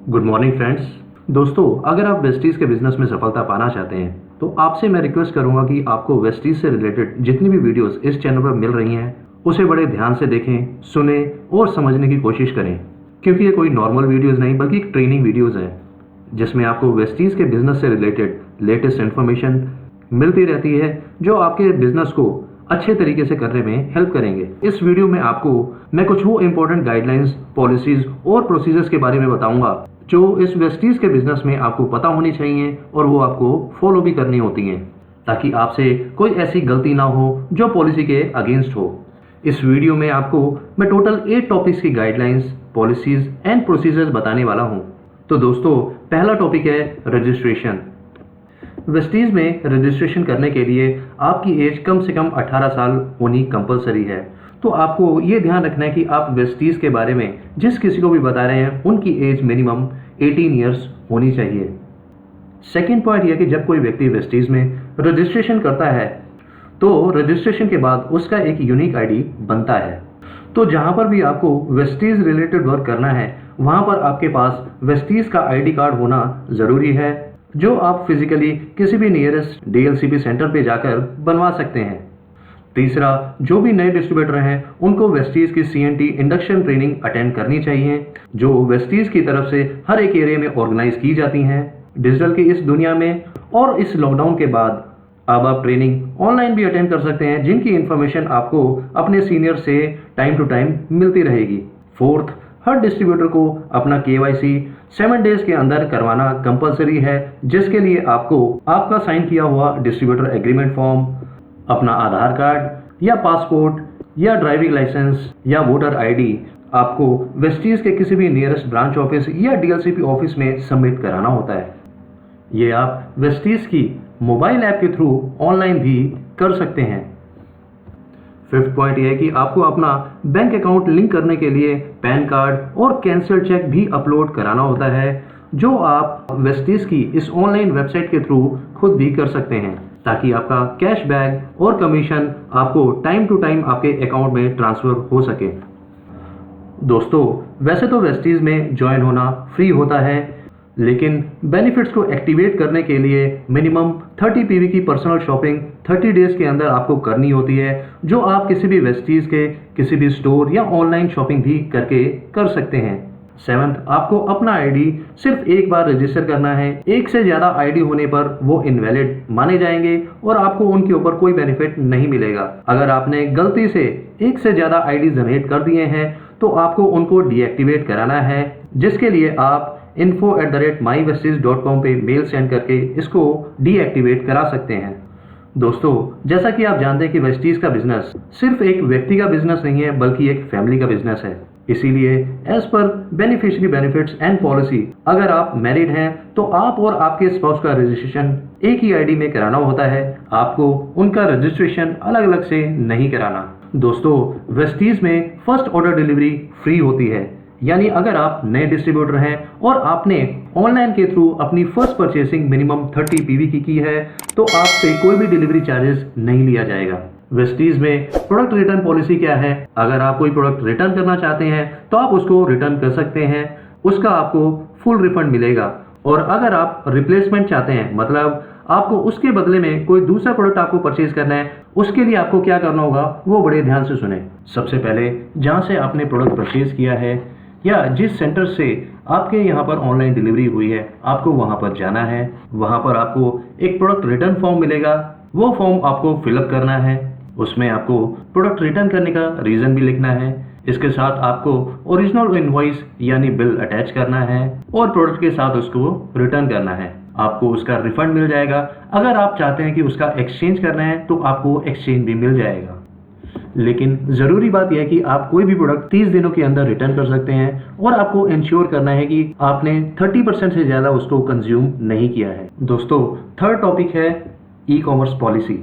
Good morning friends. दोस्तों, अगर आप वेस्टीज़ के बिजनेस में सफलता पाना चाहते हैं तो आपसे मैं रिक्वेस्ट करूंगा कि आपको वेस्टीज़ से रिलेटेड जितनी भी वीडियोस इस चैनल पर मिल रही हैं उसे बड़े ध्यान से देखें, सुने और समझने की कोशिश करें, क्योंकि ये कोई नॉर्मल वीडियोस नहीं बल्कि एक ट्रेनिंग वीडियोस हैं जिसमें आपको वेस्टीज़ के बिजनेस से रिलेटेड लेटेस्ट इन्फॉर्मेशन मिलती रहती है जो आपके बिजनेस को अच्छे तरीके से करने में हेल्प करेंगे। इस वीडियो में आपको मैं कुछ वो इंपॉर्टेंट गाइडलाइंस, पॉलिसीज और प्रोसीजर्स के बारे में बताऊंगा जो इस वेस्टीज के बिजनेस में आपको पता होनी चाहिए और वो आपको फॉलो भी करनी होती हैं, ताकि आपसे कोई ऐसी गलती ना हो जो पॉलिसी के अगेंस्ट हो। इस वीडियो में आपको मैं टोटल 8 टॉपिक्स की गाइडलाइंस, पॉलिसीज एंड प्रोसीजर्स बताने वाला हूं। तो दोस्तों, पहला टॉपिक है रजिस्ट्रेशन। वेस्टीज में रजिस्ट्रेशन करने के लिए आपकी एज कम से कम 18 साल होनी कंपलसरी है। तो आपको ये ध्यान रखना है कि आप वेस्टीज के बारे में जिस किसी को भी बता रहे हैं उनकी एज मिनिमम 18 ईयर्स होनी चाहिए। सेकेंड पॉइंट यह कि जब कोई व्यक्ति वेस्टीज में रजिस्ट्रेशन करता है तो रजिस्ट्रेशन के बाद उसका एक यूनिक आईडी बनता है। तो जहां पर भी आपको वेस्टीज रिलेटेड वर्क करना है वहां पर आपके पास वेस्टीज का आईडी कार्ड होना ज़रूरी है, जो आप फिजिकली किसी भी नियरेस्ट डीएलसीपी सेंटर पे जाकर बनवा सकते हैं। तीसरा, जो भी नए डिस्ट्रीब्यूटर हैं उनको वेस्टीज की सीएनटी इंडक्शन ट्रेनिंग अटेंड करनी चाहिए, जो वेस्टीज की तरफ से हर एक एरिया में ऑर्गेनाइज की जाती हैं डिजिटल की इस दुनिया में। और इस लॉकडाउन के बाद अब आप ट्रेनिंग ऑनलाइन भी अटेंड कर सकते हैं, जिनकी इंफॉर्मेशन आपको अपने सीनियर से टाइम टू टाइम मिलती रहेगी। फोर्थ, हर डिस्ट्रीब्यूटर को अपना केवाईसी 7 डेज के अंदर करवाना कंपलसरी है, जिसके लिए आपको आपका साइन किया हुआ डिस्ट्रीब्यूटर एग्रीमेंट फॉर्म, अपना आधार कार्ड या पासपोर्ट या ड्राइविंग लाइसेंस या वोटर आईडी आपको वेस्टीज के किसी भी नियरेस्ट ब्रांच ऑफिस या डीएलसीपी ऑफिस में सबमिट कराना होता है। ये आप वेस्टीज की मोबाइल ऐप के थ्रू ऑनलाइन भी कर सकते हैं। फिफ्थ पॉइंट यह है कि आपको अपना बैंक अकाउंट लिंक करने के लिए पैन कार्ड और कैंसिल चेक भी अपलोड कराना होता है, जो आप वेस्टीज की इस ऑनलाइन वेबसाइट के थ्रू खुद भी कर सकते हैं, ताकि आपका कैशबैक और कमीशन आपको टाइम टू टाइम आपके अकाउंट में ट्रांसफर हो सके। दोस्तों, वैसे तो वेस्टीज में ज्वाइन होना फ्री होता है, लेकिन बेनिफिट्स को एक्टिवेट करने के लिए मिनिमम 30 पीवी की पर्सनल शॉपिंग 30 डेज के अंदर आपको करनी होती है, जो आप किसी भी वेस्टीज के किसी भी स्टोर या ऑनलाइन शॉपिंग भी करके कर सकते हैं। सेवंथ, आपको अपना आईडी सिर्फ एक बार रजिस्टर करना है। एक से ज्यादा आईडी होने पर वो इनवैलिड माने जाएंगे और आपको उनके ऊपर कोई बेनिफिट नहीं मिलेगा। अगर आपने गलती से एक से ज्यादा आईडी जनरेट कर दिए हैं तो आपको उनको डीएक्टिवेट कराना है, जिसके लिए आप info@mywesties.com पे मेल सेंड करके इसको डीएक्टिवेट करा सकते हैं। दोस्तों, जैसा कि आप जानते हैं कि वेस्टीज का बिजनेस सिर्फ एक व्यक्ति का बिजनेस नहीं है बल्कि एक फैमिली का बिजनेस है। इसीलिए as per beneficiary benefits and policy, अगर आप मैरिड हैं तो आप और आपके स्पाउस का रजिस्ट्रेशन एक ही आईडी में कराना होता है, आपको उनका रजिस्ट्रेशन अलग अलग से नहीं कराना। दोस्तों, वेस्टीज में फर्स्ट ऑर्डर डिलीवरी फ्री होती है, यानी अगर आप नए डिस्ट्रीब्यूटर हैं और आपने ऑनलाइन के थ्रू अपनी फर्स्ट परचेसिंग मिनिमम 30 पीवी की है तो आपसे कोई भी डिलीवरी चार्जेस नहीं लिया जाएगा। वेस्टीज में प्रोडक्ट रिटर्न पॉलिसी क्या है? अगर आप कोई प्रोडक्ट रिटर्न करना चाहते हैं तो आप उसको रिटर्न कर सकते हैं, उसका आपको फुल रिफंड मिलेगा। और अगर आप रिप्लेसमेंट चाहते हैं, मतलब आपको उसके बदले में कोई दूसरा प्रोडक्ट आपको परचेज करना है, उसके लिए आपको क्या करना होगा वो बड़े ध्यान से सुने। सबसे पहले जहां से आपने प्रोडक्ट परचेज किया है या जिस सेंटर से आपके यहाँ पर ऑनलाइन डिलीवरी हुई है, आपको वहाँ पर जाना है। वहाँ पर आपको एक प्रोडक्ट रिटर्न फॉर्म मिलेगा, वो फॉर्म आपको फिलअप करना है। उसमें आपको प्रोडक्ट रिटर्न करने का रीज़न भी लिखना है। इसके साथ आपको ओरिजिनल इनवॉइस यानी बिल अटैच करना है और प्रोडक्ट के साथ उसको रिटर्न करना है। आपको उसका रिफंड मिल जाएगा। अगर आप चाहते हैं कि उसका एक्सचेंज करना है तो आपको एक्सचेंज भी मिल जाएगा। लेकिन ज़रूरी बात यह है कि आप कोई भी प्रोडक्ट 30 दिनों के अंदर रिटर्न कर सकते हैं और आपको इंश्योर करना है कि आपने 30% से ज़्यादा उसको कंज्यूम नहीं किया है। दोस्तों, थर्ड टॉपिक है ई कॉमर्स पॉलिसी।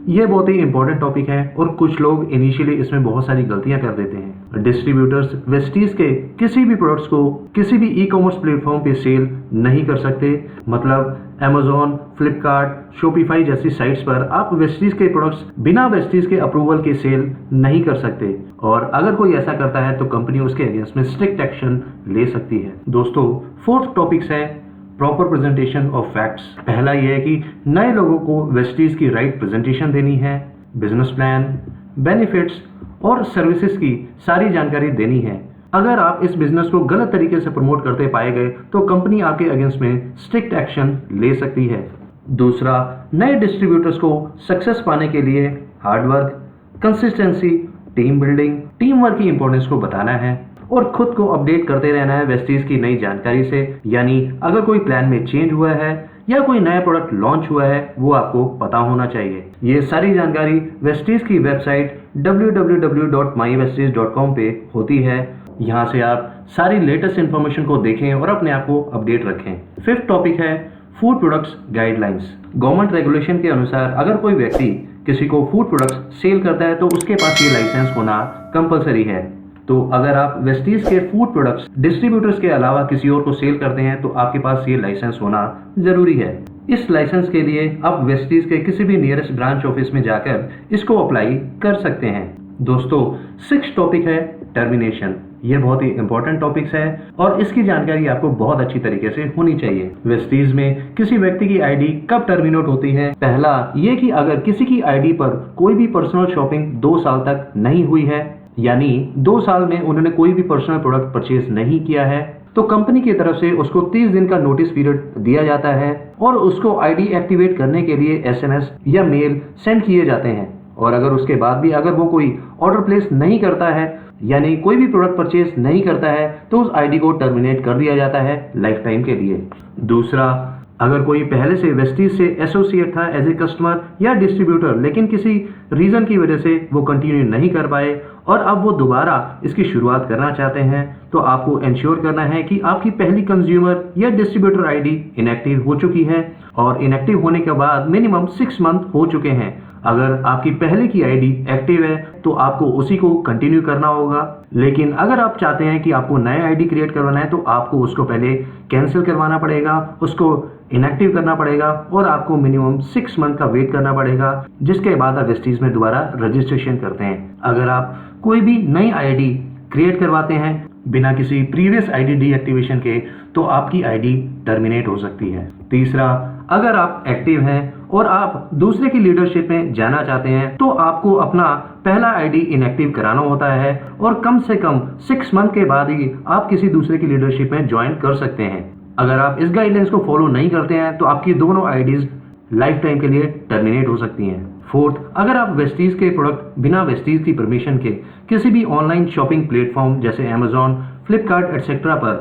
ये बहुत ही इंपॉर्टेंट टॉपिक है और कुछ लोग इनिशियली इसमें बहुत सारी गलतियां कर देते हैं। डिस्ट्रीब्यूटर्स वेस्टीज के किसी भी प्रोडक्ट्स को किसी भी ई कॉमर्स प्लेटफॉर्म पे सेल नहीं कर सकते। मतलब Amazon, फ्लिपकार्ट, शॉपिफाई जैसी साइट्स पर आप वेस्टीज के प्रोडक्ट्स बिना वेस्टीज के अप्रूवल के सेल नहीं कर सकते, और अगर कोई ऐसा करता है तो कंपनी उसके अगेंस्ट में स्ट्रिक्ट एक्शन ले सकती है। दोस्तों, फोर्थ टॉपिक्स है प्रॉपर प्रेजेंटेशन ऑफ फैक्ट्स। पहला यह है कि नए लोगों को वेस्टीज की राइट प्रेजेंटेशन देनी है, बिजनेस प्लान, बेनिफिट्स और सर्विसेज की सारी जानकारी देनी है। अगर आप इस बिजनेस को गलत तरीके से प्रमोट करते पाए गए तो कंपनी आपके अगेंस्ट में स्ट्रिक्ट एक्शन ले सकती है। दूसरा, नए डिस्ट्रीब्यूटर्स को सक्सेस पाने के लिए hard work, consistency, team building, team work की इंपॉर्टेंस को बताना है और खुद को अपडेट करते रहना है वेस्टीज की नई जानकारी से। यानी अगर कोई प्लान में चेंज हुआ है या कोई नया प्रोडक्ट लॉन्च हुआ है वो आपको पता होना चाहिए। ये सारी जानकारी वेस्टीज की वेबसाइट www.mywesties.com पे होती है। यहाँ से आप सारी लेटेस्ट इंफॉर्मेशन को देखें और अपने आप को अपडेट रखें। फिफ्थ टॉपिक है food products guidelines. Government regulation के अनुसार अगर कोई व्यक्ति किसी को फूड प्रोडक्ट्स सेल करता है तो उसके पास ये लाइसेंस होना कंपलसरी है। तो अगर आप वेस्टीज के फूड प्रोडक्ट्स डिस्ट्रीब्यूटर्स के अलावा किसी और को सेल करते हैं तो आपके पास ये लाइसेंस होना जरूरी है। इस लाइसेंस के लिए आप वेस्टीज के किसी भी नियरेस्ट ब्रांच ऑफिस में जाकर इसको अप्लाई कर सकते हैं। दोस्तों, सिक्स्थ टॉपिक है टर्मिनेशन। ये बहुत ही इंपॉर्टेंट टॉपिक्स है और इसकी जानकारी आपको बहुत अच्छी तरीके से होनी चाहिए। वेस्टीज में किसी व्यक्ति की आईडी कब टर्मिनेट होती है? पहला ये कि अगर किसी की आईडी पर कोई भी पर्सनल शॉपिंग 2 साल तक नहीं हुई है, यानी 2 साल में उन्होंने कोई भी पर्सनल प्रोडक्ट परचेज नहीं किया है, तो कंपनी की तरफ से उसको 30 दिन का नोटिस पीरियड दिया जाता है और उसको आईडी एक्टिवेट करने के लिए SMS या मेल सेंड किए जाते हैं। और अगर उसके बाद भी अगर वो कोई ऑर्डर प्लेस नहीं करता है, यानी कोई भी प्रोडक्ट परचेज नहीं करता है, तो उस आईडी को टर्मिनेट कर दिया जाता है लाइफ टाइम के लिए। दूसरा, अगर कोई पहले से वेस्टीज से एसोसिएट था एज ए कस्टमर या डिस्ट्रीब्यूटर, लेकिन किसी रीजन की वजह से वो कंटिन्यू नहीं कर पाए और अब वो दोबारा इसकी शुरुआत करना चाहते हैं, तो आपको इंश्योर करना है कि आपकी पहली कंज्यूमर या डिस्ट्रीब्यूटर आईडी इनएक्टिव हो चुकी है और इनएक्टिव होने के बाद मिनिमम 6 मंथ हो चुके हैं। अगर आपकी पहले की आईडी एक्टिव है तो आपको उसी को कंटिन्यू करना होगा, लेकिन अगर आप चाहते हैं कि आपको नया आईडी क्रिएट करवाना है तो आपको उसको पहले कैंसिल करवाना पड़ेगा, उसको इनएक्टिव करना पड़ेगा और आपको मिनिमम 6 मंथ का वेट करना पड़ेगा, जिसके बाद आप वेस्टीज में दोबारा रजिस्ट्रेशन करते हैं। अगर आप कोई भी नई आईडी क्रिएट करवाते हैं बिना किसी प्रीवियस आईडी डीएक्टिवेशन के तो आपकी आईडी टर्मिनेट हो सकती है। तीसरा, अगर आप एक्टिव हैं और आप दूसरे की लीडरशिप में जाना चाहते हैं तो आपको अपना पहला आईडी इनएक्टिव कराना होता है और कम से कम 6 मंथ के बाद ही आप किसी दूसरे की लीडरशिप में ज्वाइन कर सकते हैं। अगर आप इस गाइडलाइंस को फॉलो नहीं करते हैं तो आपकी दोनों आईडीज लाइफ टाइम के लिए टर्मिनेट हो सकती हैं। फोर्थ, अगर आप वेस्टीज के प्रोडक्ट बिना वेस्टीज की परमिशन के किसी भी ऑनलाइन शॉपिंग प्लेटफॉर्म जैसे Amazon, फ्लिपकार्ट एटसेट्रा पर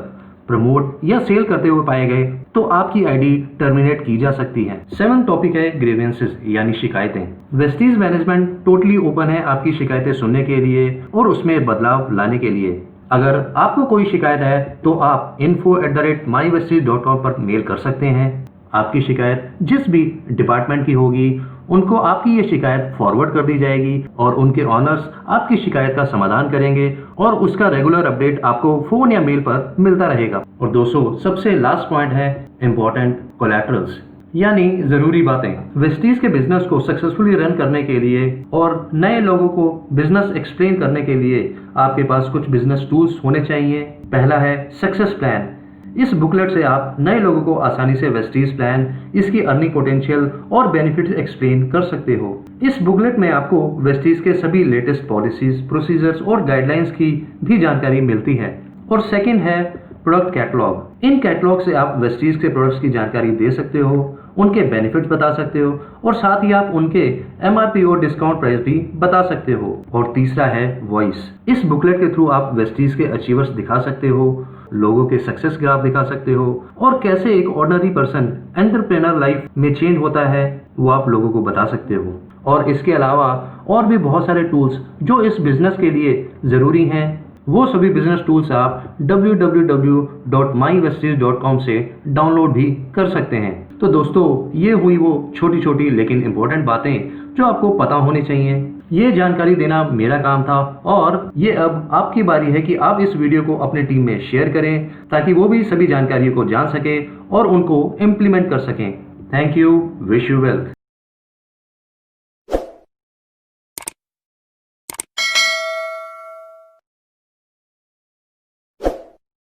प्रमोट या सेल करते हुए पाए गए तो आपकी आईडी टर्मिनेट की जा सकती है। 7th टॉपिक है ग्रीवेंसेस यानी शिकायतें। वेस्टीज मैनेजमेंट टोटली ओपन है आपकी शिकायतें सुनने के लिए और उसमें बदलाव लाने के लिए। अगर आपको कोई शिकायत है तो आप info@mywesties.com पर मेल कर सकते हैं। आपकी शिकायत जिस भी डिपार्टमेंट की होगी उनको आपकी ये शिकायत फॉरवर्ड कर दी जाएगी और उनके ऑनर्स आपकी शिकायत का समाधान करेंगे और उसका रेगुलर अपडेट आपको फोन या मेल पर मिलता रहेगा। और दोस्तों, सबसे लास्ट पॉइंट है इंपॉर्टेंट कोलैटरल्स यानी जरूरी बातें। वेस्टीज के बिजनेस को सक्सेसफुली रन करने के लिए और नए लोगों को बिजनेस एक्सप्लेन करने के लिए आपके पास कुछ बिजनेस टूल्स होने चाहिए। पहला है सक्सेस प्लान। इस बुकलेट से आप नए लोगों को आसानी से वेस्टीज प्लान, इसकी अर्निंग पोटेंशियल और बेनिफिट्स एक्सप्लेन कर सकते हो। इस बुकलेट में आपको वेस्टीज के सभी लेटेस्ट पॉलिसीज, प्रोसीजर्स और गाइडलाइंस की भी जानकारी मिलती है। और सेकंड है प्रोडक्ट कैटलॉग। इन कैटलॉग से आप वेस्टीज के प्रोडक्ट्स की जानकारी दे सकते हो, उनके बेनिफिट्स बता सकते हो और साथ ही आप उनके MRP और डिस्काउंट प्राइस भी बता सकते हो। और तीसरा है वॉइस। इस बुकलेट के थ्रू आप वेस्टीज के अचीवर्स दिखा सकते हो, लोगों के सक्सेस ग्राफ दिखा सकते हो और कैसे एक ऑर्डिनरी पर्सन एंटरप्रेन्योर लाइफ में चेंज होता है वो आप लोगों को बता सकते हो। और इसके अलावा और भी बहुत सारे टूल्स जो इस बिजनेस के लिए जरूरी हैं, वो सभी बिजनेस टूल्स आप www.mywesties.com से डाउनलोड भी कर सकते हैं। तो दोस्तों, ये हुई वो छोटी छोटी लेकिन इंपॉर्टेंट बातें जो आपको पता होने चाहिए। ये जानकारी देना मेरा काम था और ये अब आपकी बारी है कि आप इस वीडियो को अपने टीम में शेयर करें ताकि वो भी सभी जानकारियों को जान सके और उनको इम्प्लीमेंट कर सकें। Thank you, wish you wealth.